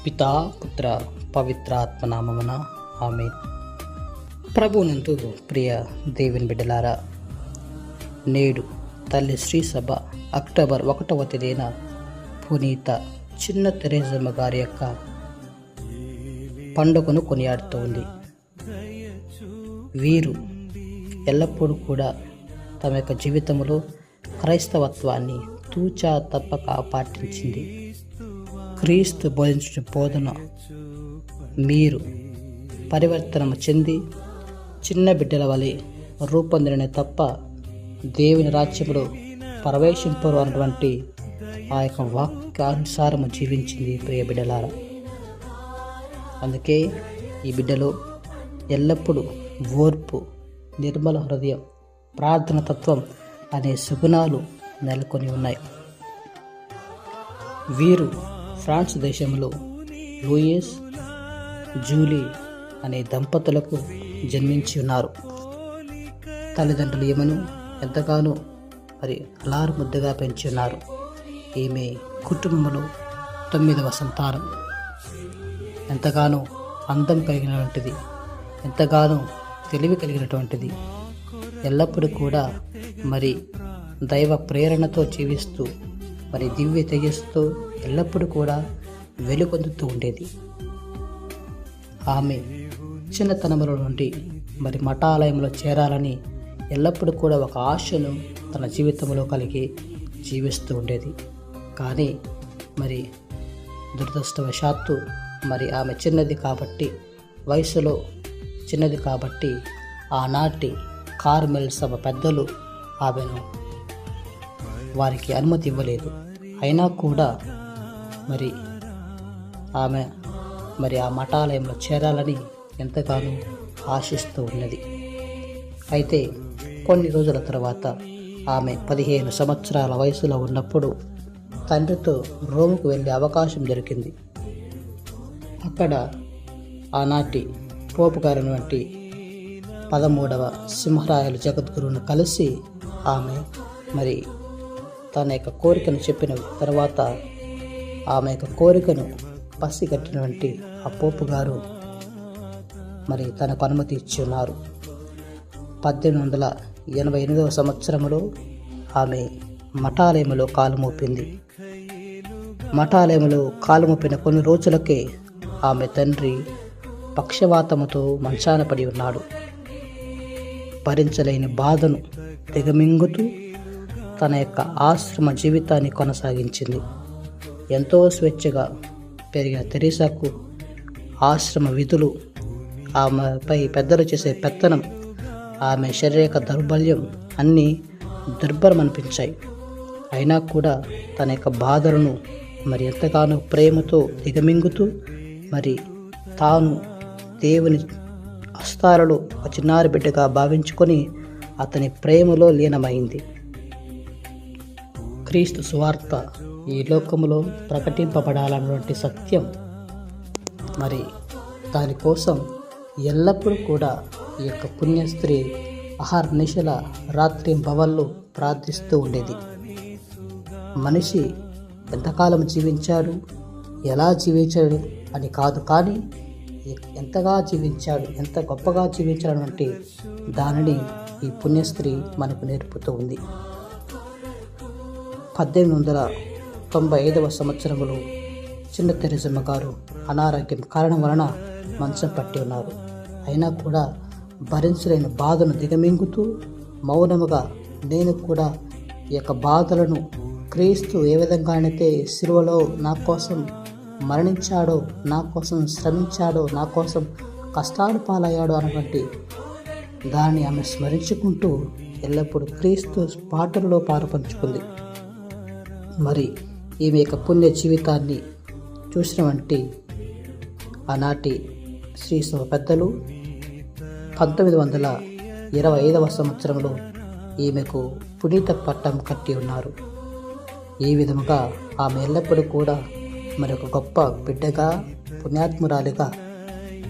పితా పుత్ర పవిత్ర ఆత్మనామమున ఆమేన్. ప్రభునందు ప్రియ దేవుని బిడ్డలారా, నేడు తల్లి శ్రీ సభ అక్టోబర్ 1వ తేదీన పునీత చిన్న తెరేజమ్మ గారి యొక్క పండుగను కొనియాడుతోంది. వీరు ఎల్లప్పుడూ కూడా తమ యొక్క జీవితంలో క్రైస్తవత్వాన్ని తూచా తప్పక పాటించింది. క్రీస్తు బోధించిన బోధన మీరు పరివర్తన చెంది చిన్న బిడ్డల వలె రూపొందిన తప్ప దేవుని రాజ్యంలో ప్రవేశింపరు అన్నటువంటి ఆ యొక్క వాక్యానుసారము జీవించింది ప్రియ బిడ్డలారా. అందుకే ఈ బిడ్డలో ఎల్లప్పుడూ ఓర్పు, నిర్మల హృదయం, ప్రార్థన తత్వం అనే సుగుణాలు నెలకొని ఉన్నాయి. వీరు ఫ్రాన్స్ దేశంలో లూయిస్ జూలీ అనే దంపతులకు జన్మించి ఉన్నారు. తల్లిదండ్రులు ఈమెను ఎంతగానో అలారు ముద్దగా పెంచి ఉన్నారు. ఈమె కుటుంబంలో 9వ సంతానం. ఎంతగానో అందం కలిగినటువంటిది, ఎంతగానో తెలివి కలిగినటువంటిది, ఎల్లప్పుడూ కూడా దైవ ప్రేరణతో జీవిస్తూ దివ్య తేజస్సుతో ఎల్లప్పుడూ కూడా వెలుగొందుతూ ఉండేది. ఆమె చిన్నతనంలో నుండి మఠాలయంలో చేరాలని ఎల్లప్పుడూ కూడా ఒక ఆశను తన జీవితంలో కలిగి జీవిస్తూ ఉండేది. కానీ దురదృష్టవశాత్తు ఆమె చిన్నది కాబట్టి, వయసులో చిన్నది కాబట్టి ఆనాటి కార్మెల్ సభ పెద్దలు ఆమెను వారికి అనుమతి ఇవ్వలేదు. అయినా కూడా ఆమె ఆ మఠాలయంలో చేరాలని ఎంతగానో ఆశిస్తూ ఉన్నది. అయితే కొన్ని రోజుల తర్వాత ఆమె 15 సంవత్సరాల వయసులో ఉన్నప్పుడు తండ్రితో రోముకు వెళ్ళే అవకాశం దొరికింది. అక్కడ ఆనాటి పోపు గారైనటువంటి 13వ సింహరాయలు జగద్గురువును కలిసి ఆమె తన యొక్క కోరికను చెప్పిన తర్వాత ఆమె యొక్క కోరికను పసిగట్టినటువంటి ఆ పోపు గారు తనకు అనుమతి ఇచ్చి ఉన్నారు. 1888వ సంవత్సరంలో ఆమె మఠాలయంలో కాలు మోపింది. మఠాలయంలో కాలు మోపిన కొన్ని రోజులకే ఆమె తండ్రి పక్షవాతముతో మంచాన పడి ఉన్నాడు. భరించలేని బాధను దిగమింగుతూ తన యొక్క ఆశ్రమ జీవితాన్ని కొనసాగించింది. ఎంతో స్వేచ్ఛగా పెరిగిన తెరీసాకు ఆశ్రమ విధులు, ఆమెపై పెద్దలు చేసే పెత్తనం, ఆమె శారీరక దౌర్బల్యం అన్నీ దుర్భరం అనిపించాయి. అయినా కూడా తన యొక్క బాధలను ఎంతగానో ప్రేమతో దిగమింగుతూ తాను దేవుని హస్తాలలో ఒక చిన్నారి బిడ్డగా భావించుకొని అతని ప్రేమలో లీనమైంది. క్రీస్తు సువార్త ఈ లోకములో ప్రకటింపబడాలన్నటువంటి సత్యం దానికోసం ఎల్లప్పుడూ కూడా ఈ యొక్క పుణ్యస్త్రీ అహర్నిశల రాత్రి భవన్లు ప్రార్థిస్తూ ఉండేది. మనిషి ఎంతకాలం జీవించాడు, ఎలా జీవించాడు అని కాదు, కానీ ఎంతగా జీవించాడు, ఎంత గొప్పగా జీవించాడు అంటే దానిని ఈ పుణ్యస్త్రీ మనకు నేర్పుతూ ఉంది. 1895వ సంవత్సరంలో చిన్న తెరేజమ్మ గారు అనారోగ్యం కారణం వలన మంచం పట్టి ఉన్నారు. అయినా కూడా భరించలేని బాధను దిగమింగుతూ మౌనముగా నేను కూడా ఈ యొక్క బాధలను క్రీస్తు ఏ విధంగానైతే శిలువలో నా కోసం మరణించాడో, నా కోసం శ్రమించాడో, నా కోసం కష్టాలు పాలయ్యాడో అన్నటువంటి దాన్ని ఆమె స్మరించుకుంటూ ఎల్లప్పుడూ క్రీస్తు పాటలలో పారపంచుకుంది. ఈమె యొక్క పుణ్య జీవితాన్ని చూసినటువంటి ఆనాటి శ్రీసభ పెద్దలు 1925వ సంవత్సరంలో ఈమెకు పునీత పట్టం కట్టి ఉన్నారు. ఈ విధముగా ఆమె ఎల్లప్పుడూ కూడా ఒక గొప్ప బిడ్డగా, పుణ్యాత్మురాలిగా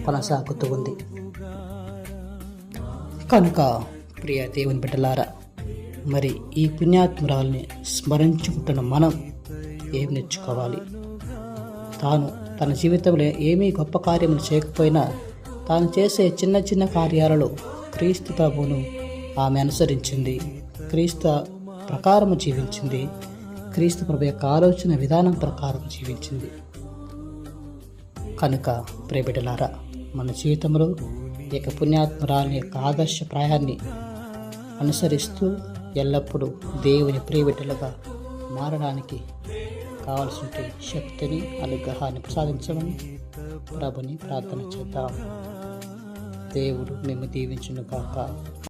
కొనసాగుతూ ఉంది. కనుక ప్రియ దేవుని బిడ్డలారా, ఈ పుణ్యాత్మురాల్ని స్మరించుకుంటున్న మనం ఏం నేర్చుకోవాలి? తాను తన జీవితంలో ఏమీ గొప్ప కార్యములు చేయకపోయినా తాను చేసే చిన్న చిన్న కార్యాలలో క్రీస్తు ప్రభువును ఆమె అనుసరించింది. క్రీస్తు ప్రకారము జీవించింది. క్రీస్తు ప్రభు యొక్క ఆలోచన విధానం ప్రకారం జీవించింది. కనుక ప్రియబిడ్డలారా, మన జీవితంలో ఈ యొక్క పుణ్యాత్మరాలి యొక్క ఆదర్శప్రాయాన్ని అనుసరిస్తూ ఎల్లప్పుడూ దేవుని ప్రియబిడ్డలుగా మారడానికి కావలసిన శక్తిని, అనుగ్రహాన్ని ప్రసాదించమని ప్రభుని ప్రార్థన చేద్దాం. దేవుడు మేము దీవించును గాక.